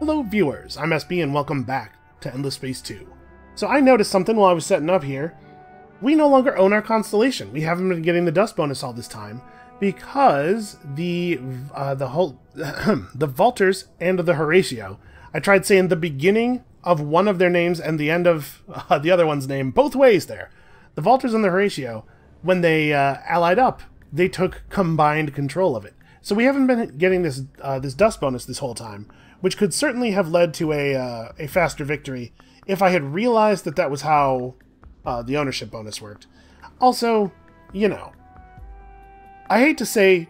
Hello viewers, I'm SB and welcome back to Endless Space 2. So I noticed something while I was setting up here. We no longer own our constellation. We haven't been getting the dust bonus all this time because the Vaulters and the Horatio, I tried saying the beginning of one of their names and the end of the other one's name, both ways there. The Vaulters and the Horatio, when they allied up, they took combined control of it. So we haven't been getting this this dust bonus this whole time, which could certainly have led to a faster victory if I had realized that that was how the ownership bonus worked. Also, you know, I hate to say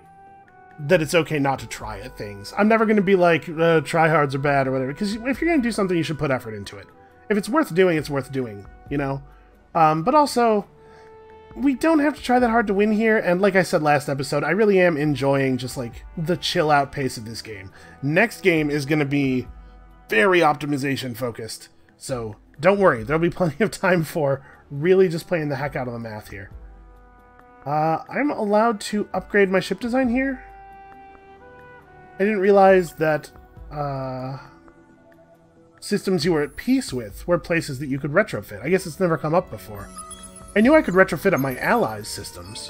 that it's okay not to try at things. I'm never going to be like, tryhards are bad or whatever, because if you're going to do something, you should put effort into it. If it's worth doing, it's worth doing, you know? But also, we don't have to try that hard to win here, and like I said last episode, I really am enjoying just like the chill out pace of this game. Next game is going to be very optimization focused, so don't worry, there'll be plenty of time for really just playing the heck out of the math here. I'm allowed to upgrade my ship design here. I didn't realize that systems you were at peace with were places that you could retrofit. I guess it's never come up before. I knew I could retrofit on my allies' systems.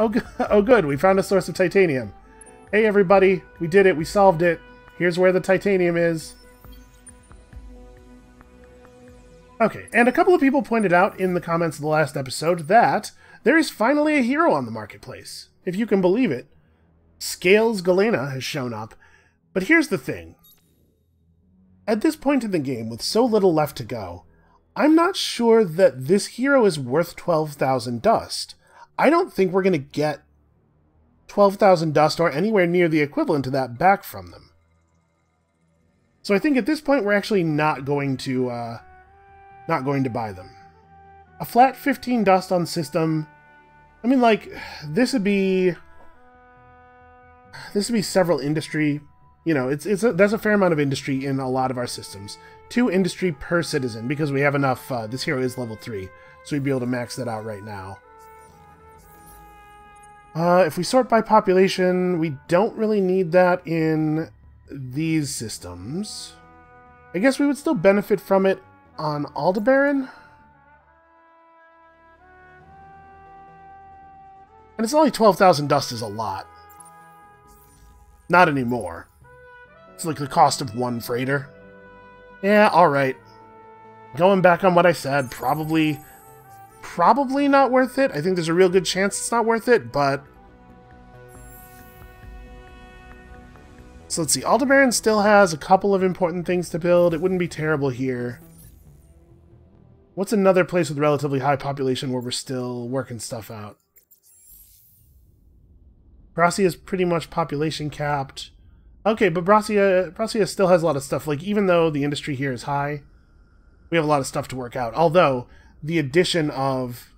Oh, good, we found a source of titanium. Hey everybody, we did it, we solved it. Here's where the titanium is. Okay, and a couple of people pointed out in the comments of the last episode that there is finally a hero on the marketplace. If you can believe it, Scales Galena has shown up. But here's the thing. At this point in the game, with so little left to go, I'm not sure that this hero is worth 12,000 dust. I don't think we're going to get 12,000 dust or anywhere near the equivalent to that back from them. So I think at this point we're actually not going to buy them. A flat 15 dust on system. I mean, like, this would be several industry. You know, there's a fair amount of industry in a lot of our systems. 2 industry per citizen, because we have enough. This hero is level 3, so we'd be able to max that out right now. If we sort by population, we don't really need that in these systems. I guess we would still benefit from it on Aldebaran. And it's only 12,000 dust is a lot. Not anymore. It's like the cost of 1 freighter. Yeah, alright. Going back on what I said, probably not worth it. I think there's a real good chance it's not worth it, but... So let's see, Aldebaran still has a couple of important things to build. It wouldn't be terrible here. What's another place with relatively high population where we're still working stuff out? Brassia is pretty much population capped. Okay, but Brassia still has a lot of stuff. Like, even though the industry here is high, we have a lot of stuff to work out. Although, the addition of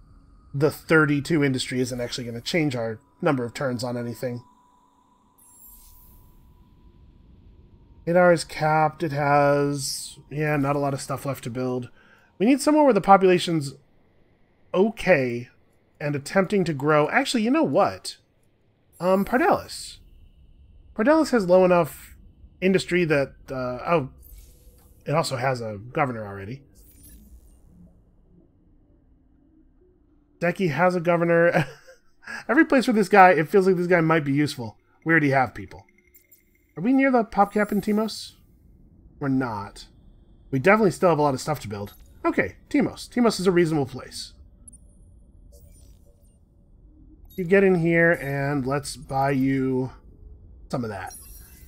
the 32 industry isn't actually going to change our number of turns on anything. Idar is capped. It has, yeah, not a lot of stuff left to build. We need somewhere where the population's okay and attempting to grow. Actually, you know what? Pardalis. Pardalis has low enough industry that, oh, it also has a governor already. Deki has a governor. Every place with this guy, it feels like this guy might be useful. We already have people. Are we near the PopCap in Timos? We're not. We definitely still have a lot of stuff to build. Okay, Timos. Timos is a reasonable place. You get in here and let's buy you some of that.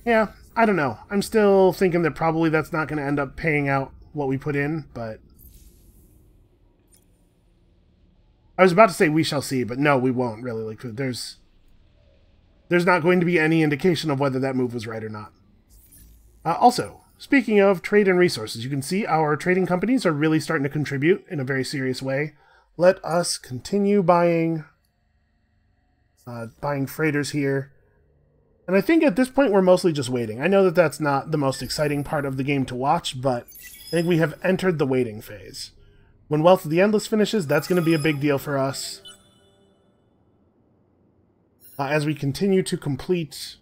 Yeah, I don't know. I'm still thinking that probably that's not going to end up paying out what we put in, but... I was about to say we shall see, but no, we won't really. Like, there's not going to be any indication of whether that move was right or not. Also, speaking of trade and resources, you can see our trading companies are really starting to contribute in a very serious way. Let us continue buying freighters here. And I think at this point we're mostly just waiting. I know that that's not the most exciting part of the game to watch, but I think we have entered the waiting phase. When Wealth of the Endless finishes, that's going to be a big deal for us. As we continue to complete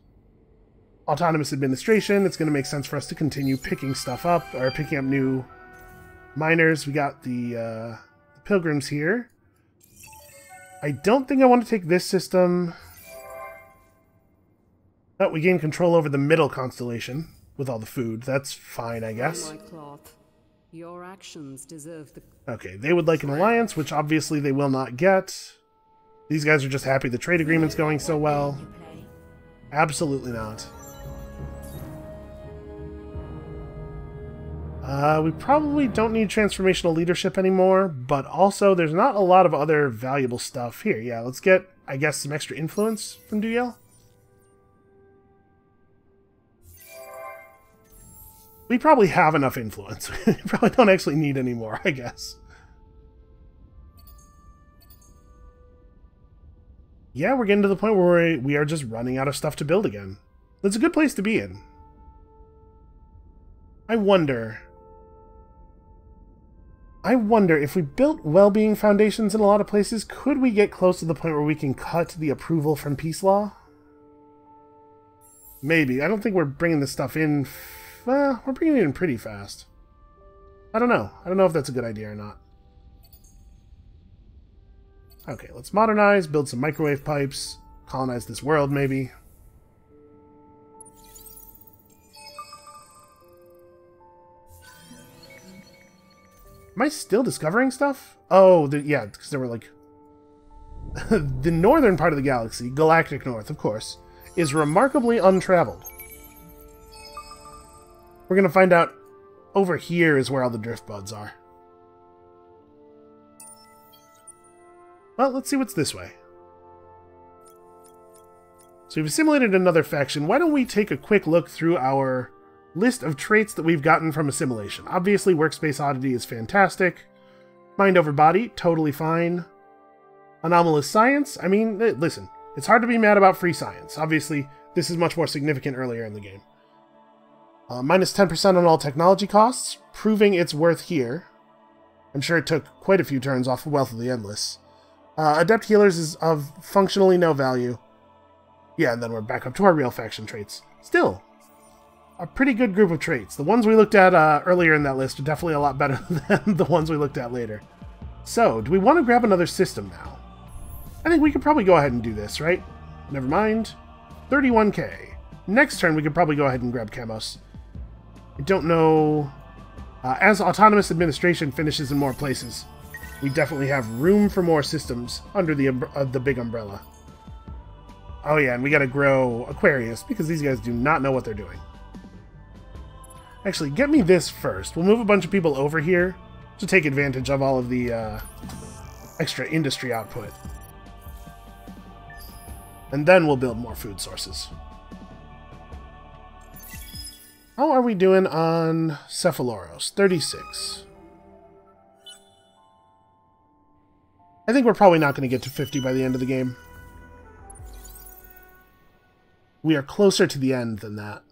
autonomous administration, it's going to make sense for us to continue picking stuff up, or picking up new miners. We got the pilgrims here. I don't think I want to take this system. Oh, we gain control over the middle constellation with all the food. That's fine, I guess. Your actions deserve the... Okay, they would like an alliance, which obviously they will not get. These guys are just happy the trade agreement's going so well. Absolutely not. We probably don't need transformational leadership anymore, but also there's not a lot of other valuable stuff here. Yeah, let's get, I guess, some extra influence from Duyel. We probably have enough influence. We probably don't actually need any more, I guess. Yeah, we're getting to the point where we are just running out of stuff to build again. That's a good place to be in. I wonder if we built well-being foundations in a lot of places, could we get close to the point where we can cut the approval from peace law? Maybe. I don't think we're bringing this stuff in... Well, we're bringing it in pretty fast. I don't know. I don't know if that's a good idea or not. Okay, let's modernize, build some microwave pipes, colonize this world, maybe. Am I still discovering stuff? Oh, yeah, because there were, like... the northern part of the galaxy, galactic north, of course, is remarkably untraveled. We're going to find out over here is where all the drift buds are. Well, let's see what's this way. So we've assimilated another faction. Why don't we take a quick look through our list of traits that we've gotten from assimilation? Obviously, Workspace Oddity is fantastic. Mind over Body, totally fine. Anomalous Science, I mean, listen, it's hard to be mad about free science. Obviously, this is much more significant earlier in the game. Minus 10% on all technology costs, proving its worth here. I'm sure it took quite a few turns off of Wealth of the Endless. Adept Healers is of functionally no value. Yeah, and then we're back up to our real faction traits. Still, a pretty good group of traits. The ones we looked at earlier in that list are definitely a lot better than the ones we looked at later. So, do we want to grab another system now? I think we could probably go ahead and do this, right? Never mind. 31k. Next turn, we could probably go ahead and grab Chemos. I don't know... as autonomous administration finishes in more places, we definitely have room for more systems under the big umbrella. Oh yeah, and we gotta grow Aquarius, because these guys do not know what they're doing. Actually, get me this first. We'll move a bunch of people over here to take advantage of all of the extra industry output. And then we'll build more food sources. How are we doing on Cephaloros? 36. I think we're probably not going to get to 50 by the end of the game. We are closer to the end than that.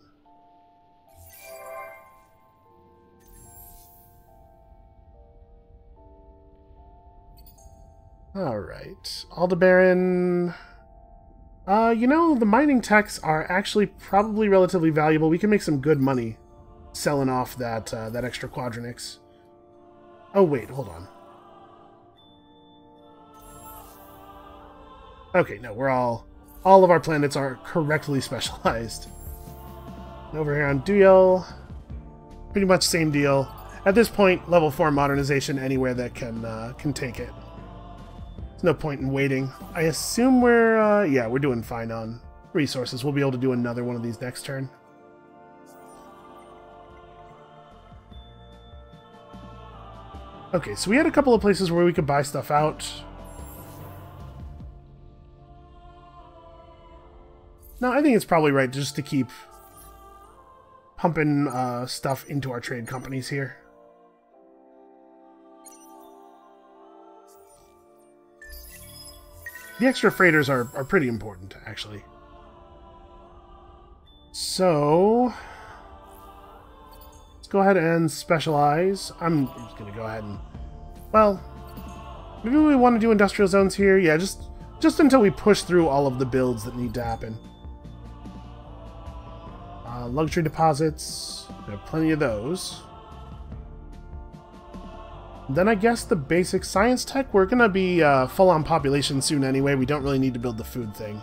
Alright. Aldebaran... you know, the mining techs are actually probably relatively valuable. We can make some good money selling off that that extra quadranix. Oh, wait, hold on. Okay, no, we're all of our planets are correctly specialized. And over here on Duyel, pretty much same deal. At this point, level 4 modernization anywhere that can take it. There's no point in waiting. I assume we're, yeah, we're doing fine on resources. We'll be able to do another one of these next turn. Okay, so we had a couple of places where we could buy stuff out. No, I think it's probably right just to keep pumping stuff into our trade companies here. The extra freighters are pretty important, actually. So, let's go ahead and specialize. I'm just going to go ahead and, well, maybe we want to do industrial zones here. Yeah, just until we push through all of the builds that need to happen. Luxury deposits. We have plenty of those. Then I guess the basic science tech. We're going to be full-on population soon anyway. We don't really need to build the food thing.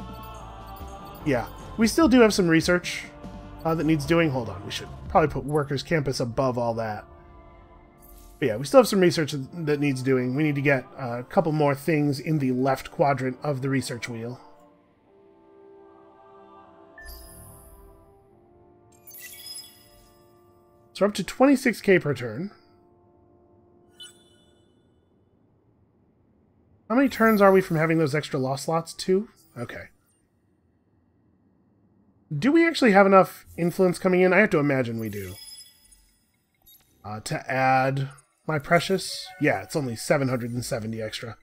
Yeah. We still do have some research that needs doing. Hold on. We should probably put Workers' Campus above all that. But yeah, we still have some research that needs doing. We need to get a couple more things in the left quadrant of the research wheel. So we're up to 26k per turn. How many turns are we from having those extra lost slots? 2? Okay. Do we actually have enough influence coming in? I have to imagine we do. To add my precious? Yeah, it's only 770 extra.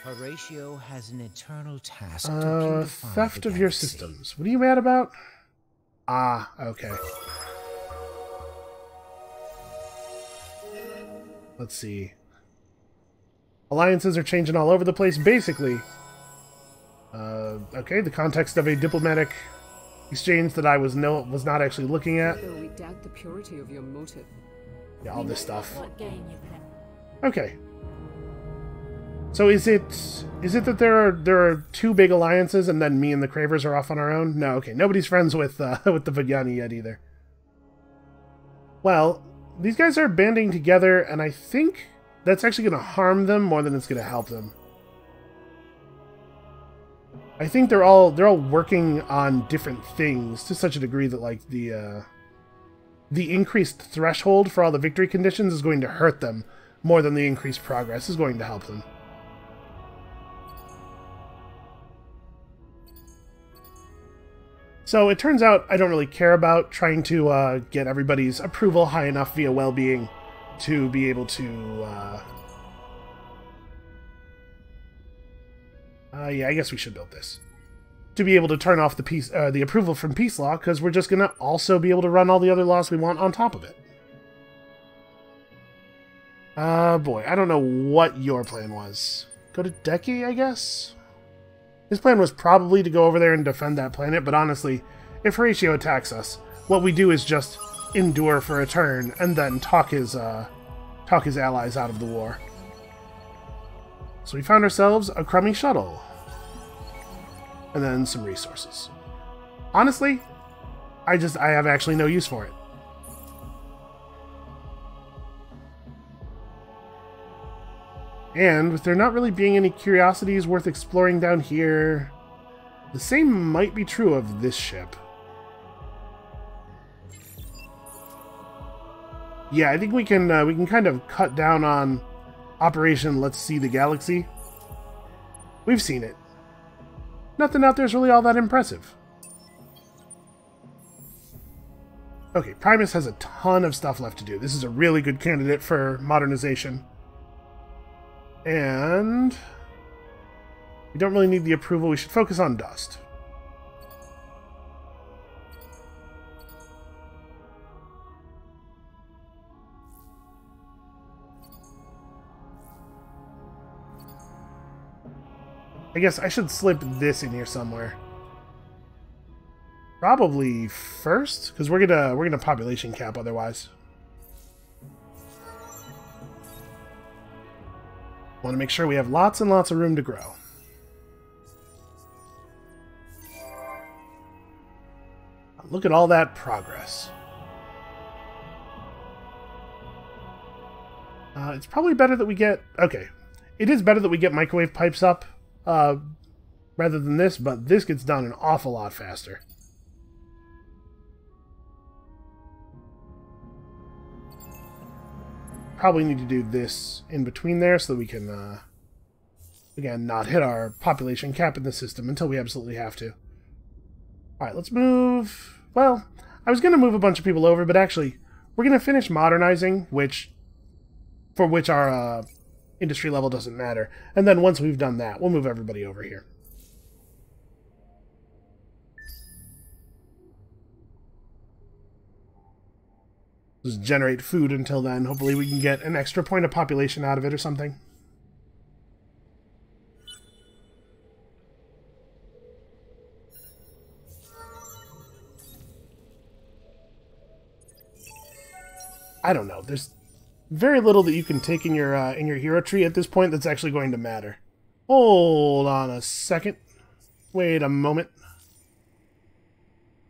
Horatio has an eternal task to beautify theft the of your galaxy. systems. What are you mad about? Ah, okay. Let's see. Alliances are changing all over the place. Basically, okay, the context of a diplomatic exchange that I was not actually looking at. Though we doubt the purity of your motive. Yeah, all this stuff. What game you play? Okay. So is it that there are 2 big alliances and then me and the Cravers are off on our own? No, okay. Nobody's friends with the Vigyani yet either. Well, these guys are banding together, and I think that's actually going to harm them more than it's going to help them. I think they're all working on different things to such a degree that like the increased threshold for all the victory conditions is going to hurt them more than the increased progress is going to help them. So it turns out I don't really care about trying to get everybody's approval high enough via well-being to be able to... yeah, I guess we should build this. To be able to turn off the approval from peace law, because we're just going to also be able to run all the other laws we want on top of it. Boy, I don't know what your plan was. Go to Deki, I guess? His plan was probably to go over there and defend that planet, but honestly, if Horatio attacks us, what we do is just endure for a turn and then talk his allies out of the war. So we found ourselves a crummy shuttle. And then some resources. Honestly, I have actually no use for it. And with there not really being any curiosities worth exploring down here, the same might be true of this ship. Yeah, I think we can kind of cut down on Operation Let's See the Galaxy. We've seen it. Nothing out there is really all that impressive. Okay, Primus has a ton of stuff left to do. This is a really good candidate for modernization. And we don't really need the approval. We should focus on dust. I guess I should slip this in here somewhere. Probably first, because we're gonna population cap otherwise. Want to make sure we have lots and lots of room to grow. Look at all that progress. It's probably better that we get... Okay. It is better that we get microwave pipes up rather than this, but this gets done an awful lot faster. Probably need to do this in between there so that we can, again, not hit our population cap in the system until we absolutely have to. Alright, let's move... Well, I was going to move a bunch of people over, but actually, we're going to finish modernizing, for which our industry level doesn't matter. And then once we've done that, we'll move everybody over here. Just generate food until then. Hopefully we can get an extra point of population out of it or something. I don't know. There's very little that you can take in your hero tree at this point that's actually going to matter. Hold on a second. Wait a moment.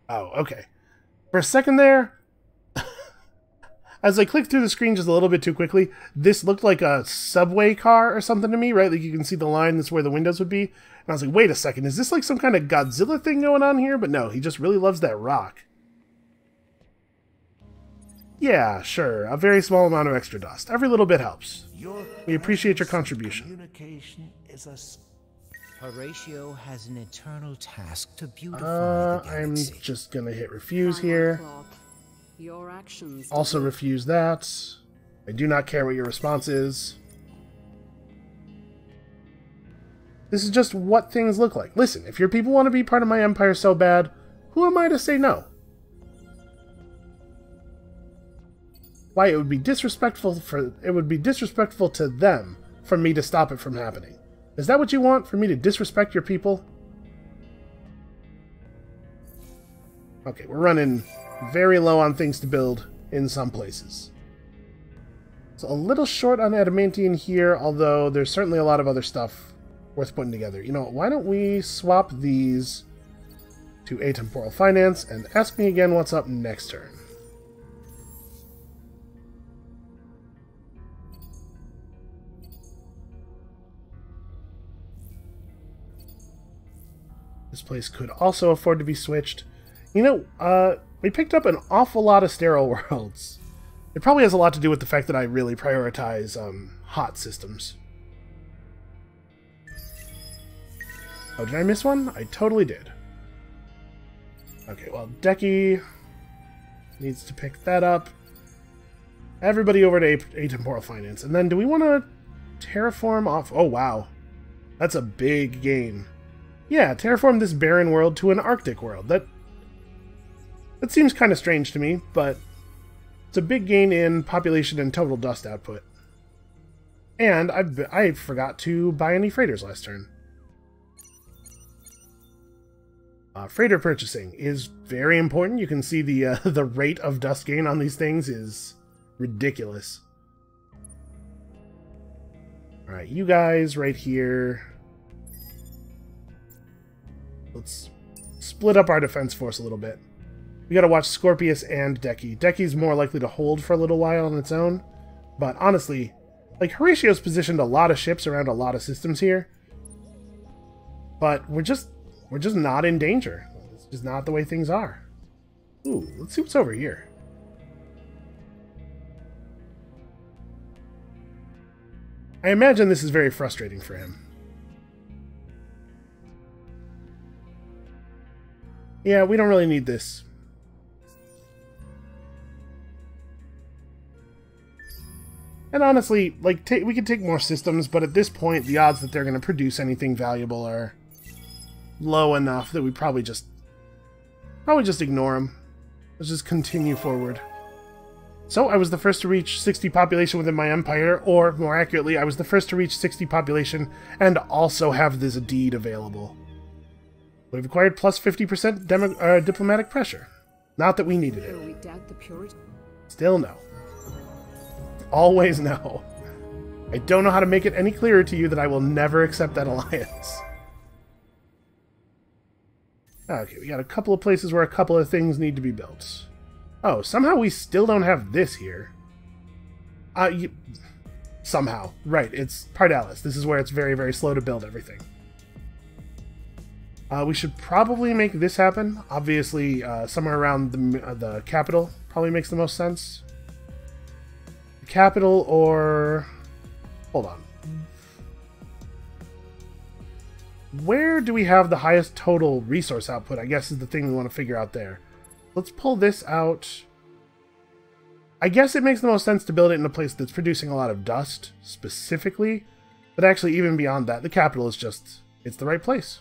Oh, okay. For a second there, as I clicked through the screen just a little bit too quickly, this looked like a subway car or something to me, right? Like you can see the line, that's where the windows would be. And I was like, wait a second, is this like some kind of Godzilla thing going on here? But no, he just really loves that rock. Yeah, sure, a very small amount of extra dust. Every little bit helps. We appreciate your contribution. Communication is Horatio has an eternal task to beautify the I'm galaxy. just gonna hit refuse here. Clock. Your actions. Also refuse that. I do not care what your response is. This is just what things look like. Listen, if your people want to be part of my empire so bad, who am I to say no? Why, it would be disrespectful to them for me to stop it from happening. Is that what you want, for me to disrespect your people? Okay, we're running very low on things to build in some places. It's a little short on adamantine here, although there's certainly a lot of other stuff worth putting together. You know what, why don't we swap these to atemporal finance and ask me again what's up next turn. This place could also afford to be switched. You know, we picked up an awful lot of sterile worlds. It probably has a lot to do with the fact that I really prioritize hot systems. Oh, did I miss one? I totally did. Okay, well, Decky needs to pick that up. Everybody over to atemporal finance. And then do we want to terraform off? Oh, wow. That's a big gain. Yeah, terraform this barren world to an Arctic world. That seems kind of strange to me, but it's a big gain in population and total dust output. And I forgot to buy any freighters last turn. Freighter purchasing is very important. You can see the the rate of dust gain on these things is ridiculous. All right, you guys right here. Let's split up our defense force a little bit. We gotta watch Scorpius and Decky. Decky's more likely to hold for a little while on its own, but honestly, like, Horatio's positioned a lot of ships around a lot of systems here, but we're just not in danger. It's just not the way things are. Ooh, let's see what's over here. I imagine this is very frustrating for him. Yeah, we don't really need this. And honestly, like, we could take more systems, but at this point, the odds that they're going to produce anything valuable are low enough that we probably just ignore them. Let's just continue forward. So, I was the first to reach 60 population within my empire, or, more accurately, I was the first to reach 60 population and also have this deed available. We've acquired plus 50% diplomatic pressure. Not that we needed it. We doubt the purity. Still no. Always no. I don't know how to make it any clearer to you that I will never accept that alliance. Okay, we got a couple of places where a couple of things need to be built. Oh, somehow we still don't have this here. Somehow. Right, it's Pardalis. This is where it's very, very slow to build everything. We should probably make this happen. Obviously, somewhere around the capital probably makes the most sense. The capital or... Hold on. Where do we have the highest total resource output, I guess, is the thing we want to figure out there. Let's pull this out. I guess it makes the most sense to build it in a place that's producing a lot of dust, specifically. But actually, even beyond that, the capital is just... It's the right place.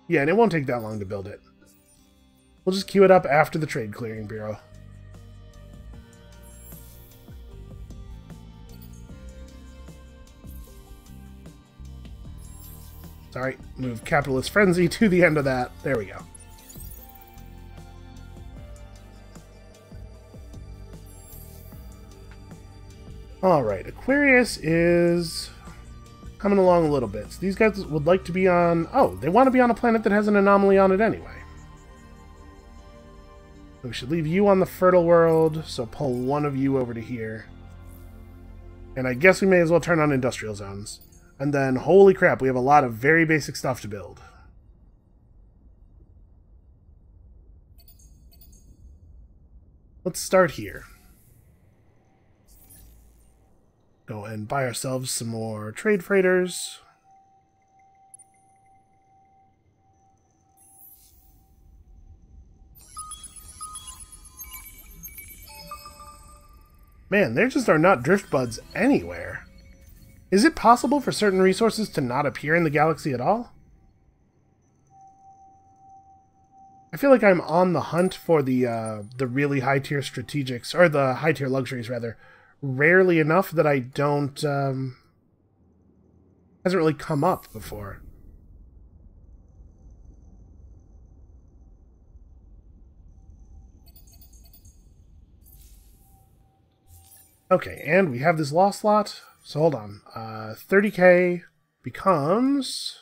Yeah, and it won't take that long to build it. We'll just queue it up after the Trade Clearing Bureau. Sorry, move Capitalist Frenzy to the end of that. There we go. Alright, Aquarius is coming along a little bit. So these guys would like to be on... Oh, they want to be on a planet that has an anomaly on it anyway. So we should leave you on the fertile world, so pull one of you over to here. And I guess we may as well turn on industrial zones. And then, holy crap, we have a lot of very basic stuff to build. Let's start here. Go and buy ourselves some more trade freighters. Man, there just are not drift buds anywhere. Is it possible for certain resources to not appear in the galaxy at all? I feel like I'm on the hunt for the really high-tier strategics, or the high-tier luxuries, rather, rarely enough that I don't... hasn't really come up before. Okay, and we have this lost slot. So hold on. 30k becomes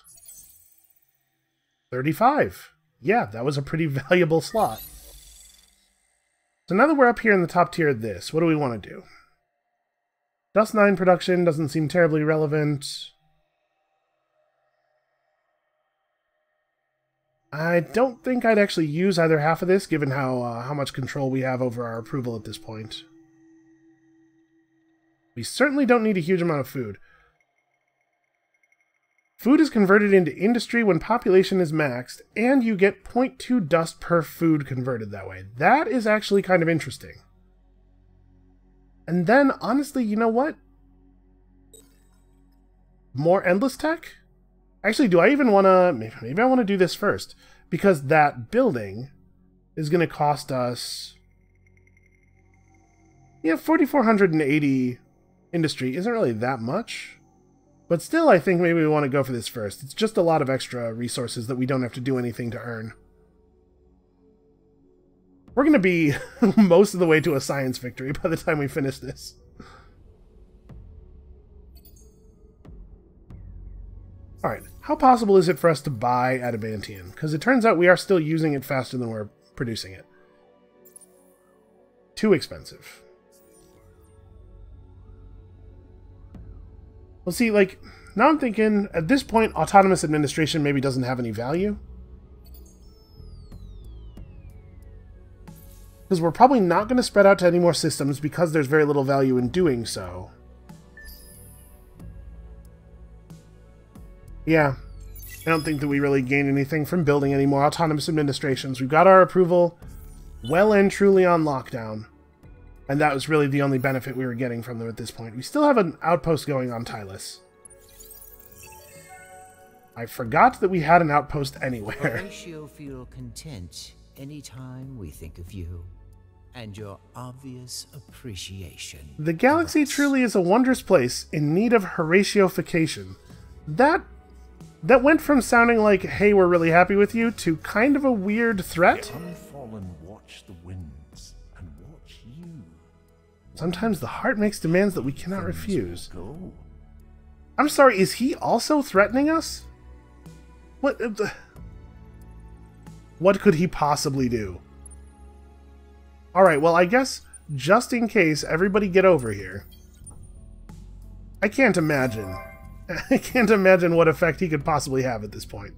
35. Yeah, that was a pretty valuable slot. So now that we're up here in the top tier of this, what do we want to do? Dust 9 production doesn't seem terribly relevant. I don't think I'd actually use either half of this, given how much control we have over our approval at this point. We certainly don't need a huge amount of food. Food is converted into industry when population is maxed, and you get 0.2 dust per food converted that way. That is actually kind of interesting. And then, honestly, you know what? More endless tech? Actually, do I even want to... Maybe I want to do this first. Because that building is going to cost us... Yeah, 4,480... industry isn't really that much, but still I think maybe we want to go for this first. It's just a lot of extra resources that we don't have to do anything to earn. We're going to be most of the way to a science victory by the time we finish this. Alright, how possible is it for us to buy adamantium? Because it turns out we are still using it faster than we're producing it. Too expensive. Well, see, like, now I'm thinking, at this point, autonomous administration maybe doesn't have any value. Because we're probably not going to spread out to any more systems because there's very little value in doing so. Yeah, I don't think that we really gain anything from building any more autonomous administrations. We've got our approval well and truly on lockdown. And that was really the only benefit we were getting from them at this point. We still have an outpost going on Tylus. I forgot that we had an outpost anywhere. Horatio feel content anytime we think of you and your obvious appreciation. The galaxy truly is a wondrous place in need of Horatiofication. That went from sounding like, hey, we're really happy with you, to kind of a weird threat. The unfallen watch the winds and watch you. Sometimes the heart makes demands that we cannot Things refuse. will go. I'm sorry, is he also threatening us? What could he possibly do? Alright, well, I guess, just in case, everybody get over here. I can't imagine. I can't imagine what effect he could possibly have at this point.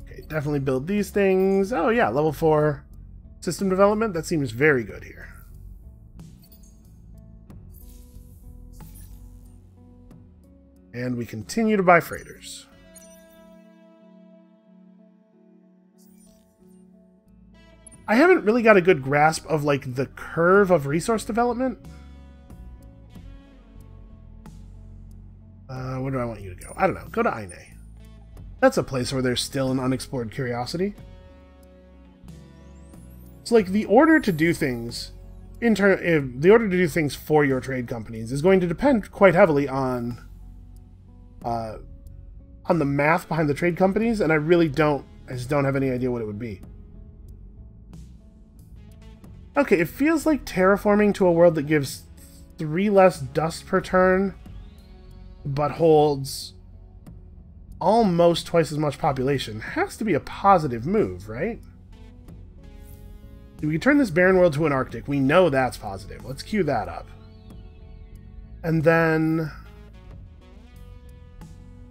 Okay, definitely build these things. Oh yeah, level 4 system development. That seems very good here. And we continue to buy freighters. I haven't really got a good grasp of, like, the curve of resource development. Where do I want you to go? I don't know. Go to Ine. That's a place where there's still an unexplored curiosity. So, like, the order to do things... the order to do things for your trade companies is going to depend quite heavily on the math behind the trade companies, and I just don't have any idea what it would be. Okay, it feels like terraforming to a world that gives 3 less dust per turn, but holds almost twice as much population. Has to be a positive move, right? We can turn this barren world to an Arctic. We know that's positive. Let's queue that up. And then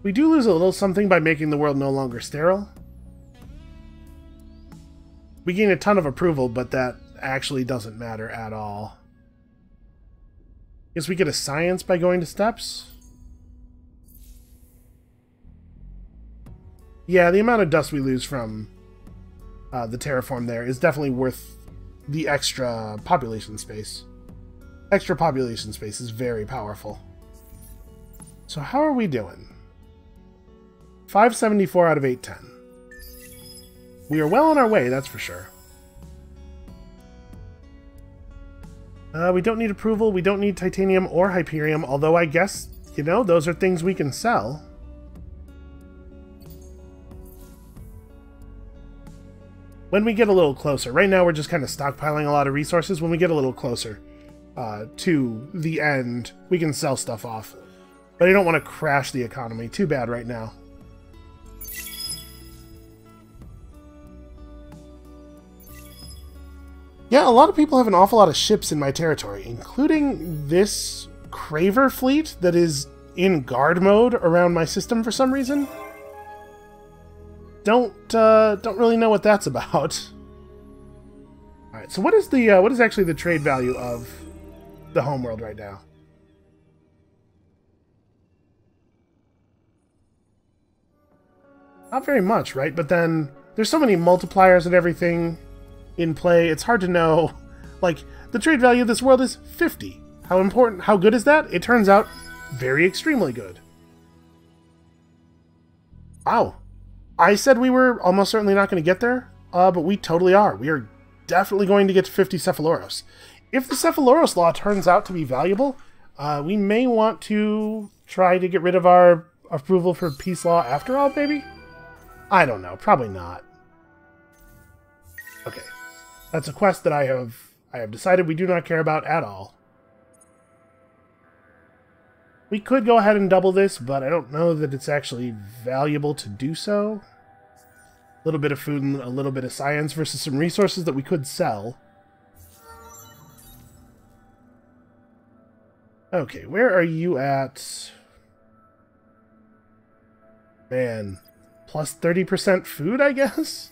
we do lose a little something by making the world no longer sterile. We gain a ton of approval, but that actually doesn't matter at all. Guess we get a science by going to steps? Yeah, the amount of dust we lose from the terraform there is definitely worth the extra population space. Extra population space is very powerful. So how are we doing? 574 out of 810. We are well on our way, that's for sure. We don't need approval, we don't need titanium or hyperium, although I guess, you know, those are things we can sell. When we get a little closer, right now we're just kind of stockpiling a lot of resources. When we get a little closer to the end, we can sell stuff off. But I don't want to crash the economy too bad right now. Yeah, a lot of people have an awful lot of ships in my territory, including this Craver fleet that is in guard mode around my system for some reason. Don't really know what that's about. All right, so what is actually the trade value of the homeworld right now? Not very much, right? But then there's so many multipliers and everything in play. It's hard to know. Like, the trade value of this world is 50. How good is that? It turns out very extremely good. Wow. I said we were almost certainly not going to get there, but we totally are. We are definitely going to get to 50 Cephaloros. If the Cephaloros law turns out to be valuable, we may want to try to get rid of our approval for peace law after all, maybe? I don't know. Probably not. Okay. That's a quest that I have decided we do not care about at all. We could go ahead and double this, but I don't know that it's actually valuable to do so. A little bit of food and a little bit of science versus some resources that we could sell. Okay, where are you at? Man, plus 30% food, I guess?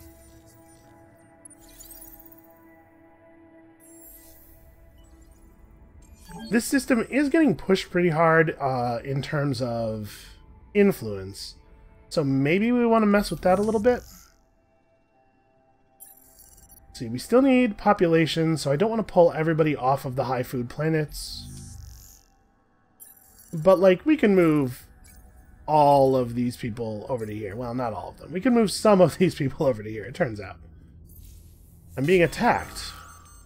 This system is getting pushed pretty hard in terms of influence. So maybe we want to mess with that a little bit. See, we still need population, so I don't want to pull everybody off of the high food planets. But, like, we can move all of these people over to here. Well, not all of them. We can move some of these people over to here, it turns out. I'm being attacked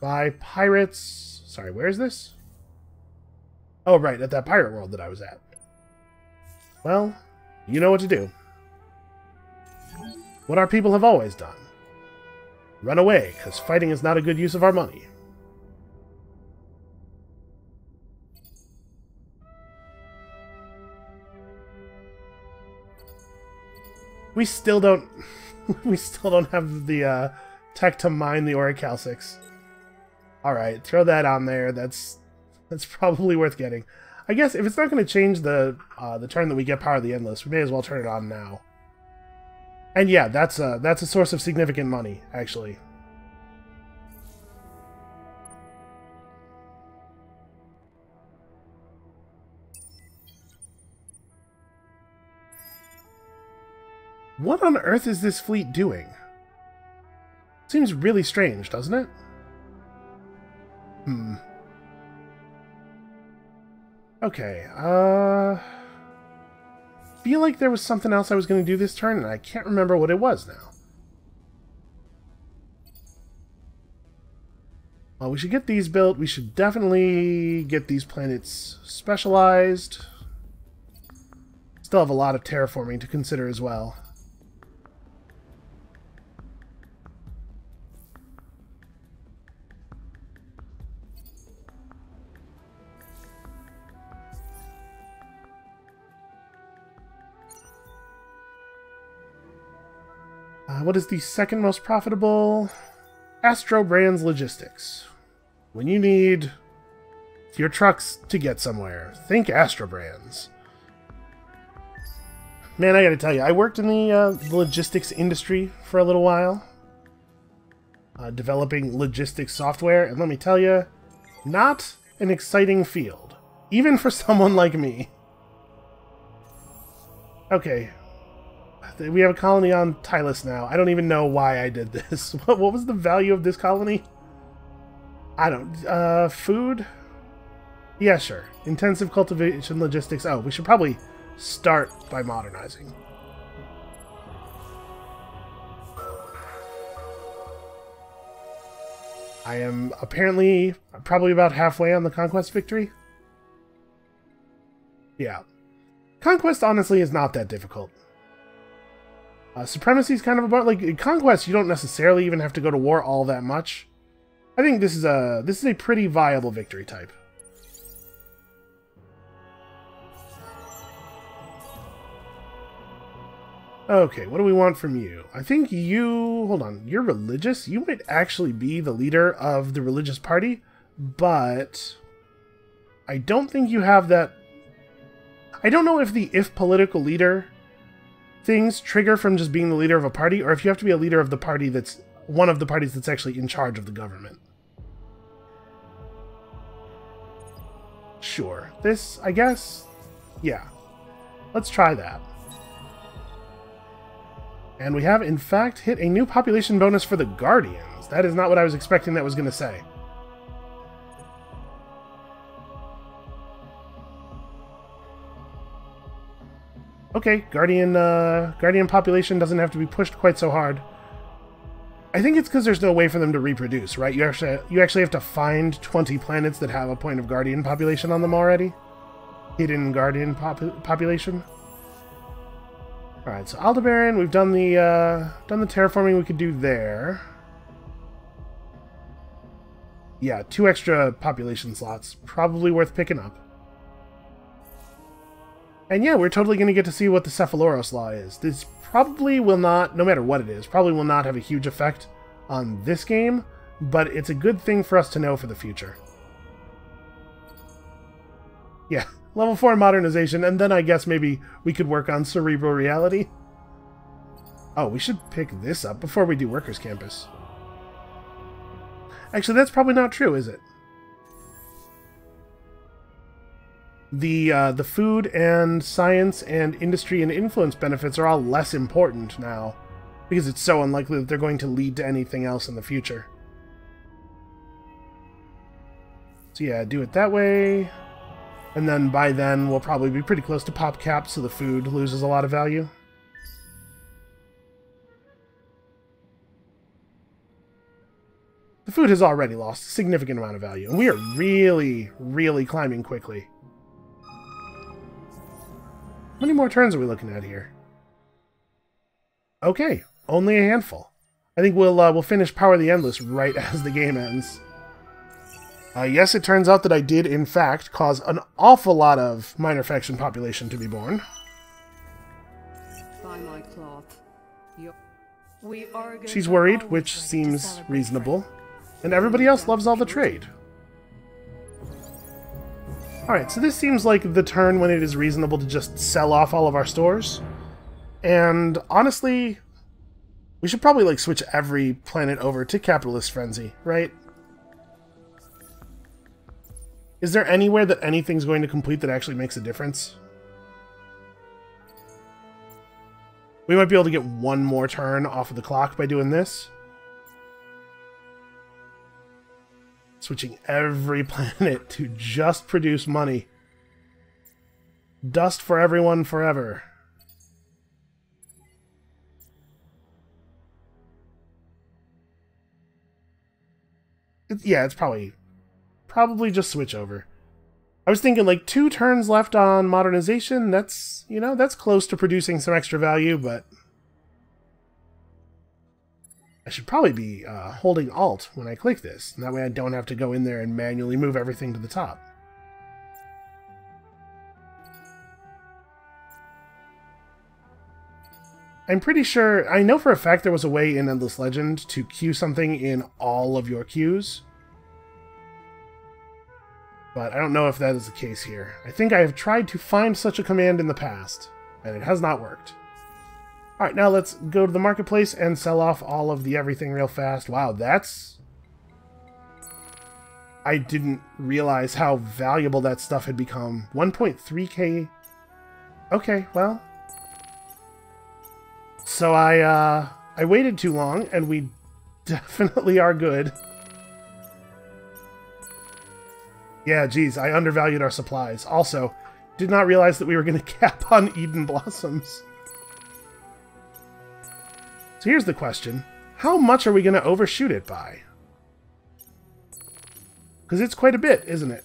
by pirates. Sorry, where is this? Oh, right, at that pirate world that I was at. Well, you know what to do. What our people have always done. Run away, because fighting is not a good use of our money. We still don't have the tech to mine the orichalcics. Alright, throw that on there. That's probably worth getting. I guess if it's not going to change the turn that we get Power of the Endless, we may as well turn it on now. And yeah, that's a source of significant money, actually. What on earth is this fleet doing? Seems really strange, doesn't it? Okay, feel like there was something else I was going to do this turn, and I can't remember what it was now. Well, we should get these built. We should definitely get these planets specialized. Still have a lot of terraforming to consider as well. What is the second most profitable? Astro Brands Logistics. When you need your trucks to get somewhere, think Astro Brands. Man, I gotta tell you, I worked in the logistics industry for a little while. Developing logistics software, and let me tell you, not an exciting field. Even for someone like me. Okay. We have a colony on Tylus now. I don't even know why I did this. What was the value of this colony? I don't... food? Yeah, sure. Intensive cultivation logistics. Oh, we should probably start by modernizing. I am apparently probably about halfway on the Conquest victory. Yeah. Conquest, honestly, is not that difficult. Supremacy is kind of about, like, Conquest, you don't necessarily even have to go to war all that much. I think this is a pretty viable victory type. Okay, what do we want from you? I think you... Hold on. You're religious? You might actually be the leader of the religious party, but I don't think you have that... I don't know if the if political leader things trigger from just being the leader of a party, or if you have to be a leader of the party that's... one of the parties that's actually in charge of the government. Sure. This, I guess... Yeah. Let's try that. And we have, in fact, hit a new population bonus for the Guardians. That is not what I was expecting that was going to say. Okay, Guardian population doesn't have to be pushed quite so hard. I think it's because there's no way for them to reproduce, right? You actually have to find 20 planets that have a point of Guardian population on them already. Hidden Guardian population. Alright, so Aldebaran, we've done the terraforming we could do there. Yeah, 2 extra population slots. Probably worth picking up. And yeah, we're totally going to get to see what the Cephaloros Law is. This probably will not, no matter what it is, probably will not have a huge effect on this game, but it's a good thing for us to know for the future. Yeah. Level 4 modernization, and then I guess maybe we could work on cerebral reality. Oh, we should pick this up before we do Workers' Campus. Actually, that's probably not true, is it? The food and science and industry and influence benefits are all less important now, because it's so unlikely that they're going to lead to anything else in the future. So yeah, do it that way. And then by then, we'll probably be pretty close to pop cap, so the food loses a lot of value. The food has already lost a significant amount of value, and we are really, really climbing quickly. How many more turns are we looking at here? Okay, only a handful. I think we'll finish Power the Endless right as the game ends. Yes, it turns out that I did, in fact, cause an awful lot of minor faction population to be born. By my cloth. She's worried, which seems reasonable. And everybody else loves all the trade. Alright, so this seems like the turn when it is reasonable to just sell off all of our stores. And honestly, we should probably like switch every planet over to Capitalist Frenzy, right? Is there anywhere that anything's going to complete that actually makes a difference? We might be able to get one more turn off of the clock by doing this. Switching every planet to just produce money. Dust for everyone forever. Yeah, it's probably just switch over. I was thinking like 2 turns left on modernization. That's, you know, that's close to producing some extra value, but I should probably be holding Alt when I click this. And that way I don't have to go in there and manually move everything to the top. I'm pretty sure, I know for a fact there was a way in Endless Legend to queue something in all of your queues. But I don't know if that is the case here. I think I have tried to find such a command in the past, and it has not worked. Alright, now let's go to the marketplace and sell off all of the everything real fast. Wow, that's... I didn't realize how valuable that stuff had become. 1.3k... Okay, well... So I waited too long, and we definitely are good. Yeah, geez, I undervalued our supplies. Also, did not realize that we were going to cap on Eden Blossoms. So here's the question. How much are we going to overshoot it by? Because it's quite a bit, isn't it?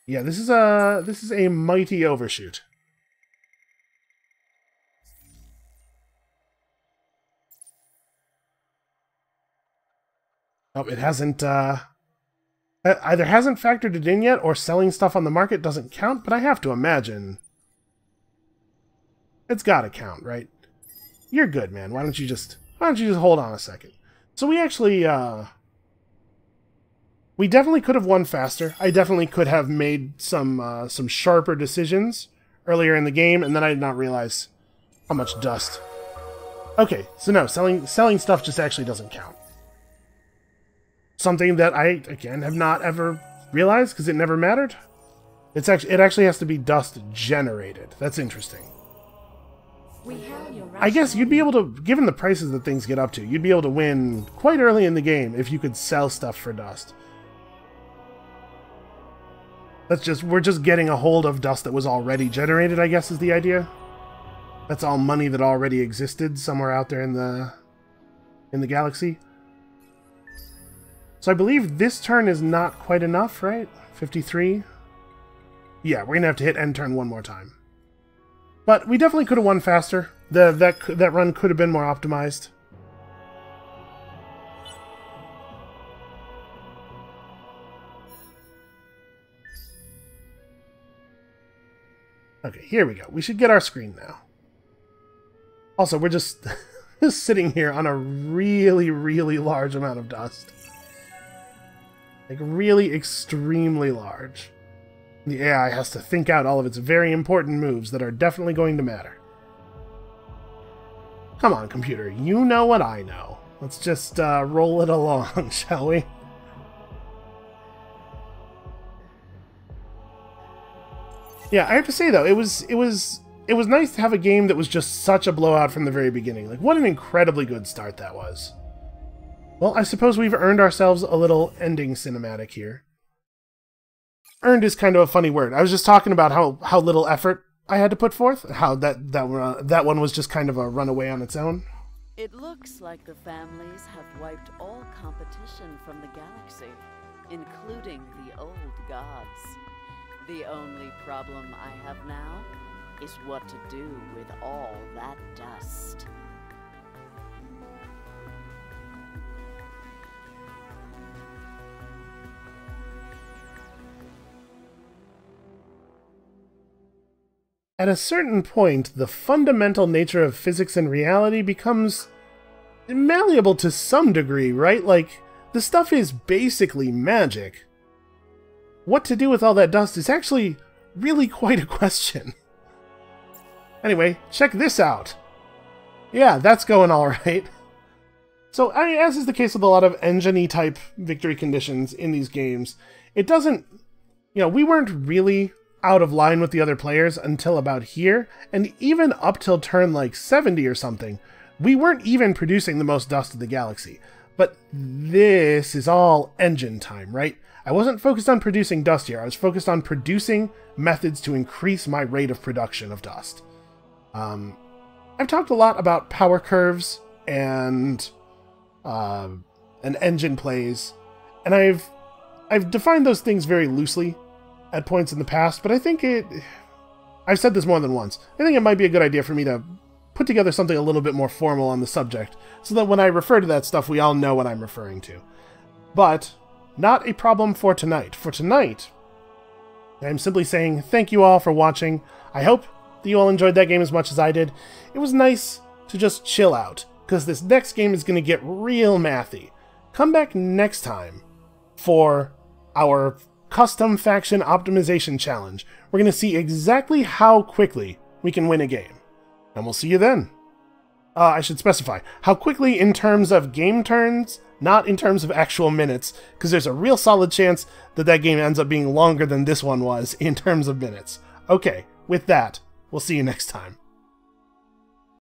Yeah, this is a mighty overshoot. Oh, it hasn't, either hasn't factored it in yet, or selling stuff on the market doesn't count, but I have to imagine it's gotta count, right? You're good, man. Why don't you just hold on a second? So we actually, we definitely could have won faster. I definitely could have made some sharper decisions earlier in the game, and then I did not realize how much dust. Okay, so no, selling stuff just actually doesn't count. Something that I, again, have not ever realized, because it never mattered. It actually has to be dust generated. That's interesting. I guess you'd be able to, given the prices that things get up to, you'd be able to win quite early in the game if you could sell stuff for dust. We're just getting a hold of dust that was already generated, I guess is the idea. That's all money that already existed somewhere out there in the galaxy. So I believe this turn is not quite enough, right? 53? Yeah, we're gonna have to hit end turn one more time. But we definitely could have won faster. That run could have been more optimized. Okay, here we go. We should get our screen now. Also, we're just sitting here on a really, really large amount of dust. Like, really extremely large. The AI has to think out all of its very important moves that are definitely going to matter. Come on, computer. You know what I know. Let's just roll it along, shall we? Yeah, I have to say though, it was nice to have a game that was just such a blowout from the very beginning. Like, what an incredibly good start that was. Well, I suppose we've earned ourselves a little ending cinematic here. Earned is kind of a funny word. I was just talking about how little effort I had to put forth, how that one was just kind of a runaway on its own. It looks like the families have wiped all competition from the galaxy, including the old gods. The only problem I have now is what to do with all that dust. At a certain point, the fundamental nature of physics and reality becomes malleable to some degree, right? Like, the stuff is basically magic. What to do with all that dust is actually really quite a question. Anyway, check this out. Yeah, that's going alright. So, as is the case with a lot of engine-y type victory conditions in these games, it doesn't... You know, we weren't really out of line with the other players until about here, and even up till turn like 70 or something, we weren't even producing the most dust in the galaxy. But this is all engine time, right? I wasn't focused on producing dust here, I was focused on producing methods to increase my rate of production of dust. I've talked a lot about power curves and engine plays, and I've defined those things very loosely at points in the past, but I think I've said this more than once. I think it might be a good idea for me to put together something a little bit more formal on the subject, so that when I refer to that stuff, we all know what I'm referring to. But not a problem for tonight. For tonight, I'm simply saying thank you all for watching. I hope that you all enjoyed that game as much as I did. It was nice to just chill out, because this next game is going to get real mathy. Come back next time for our custom faction optimization challenge. We're going to see exactly how quickly we can win a game. And we'll see you then. I should specify how quickly in terms of game turns, not in terms of actual minutes, because there's a real solid chance that that game ends up being longer than this one was in terms of minutes. Okay, with that, we'll see you next time.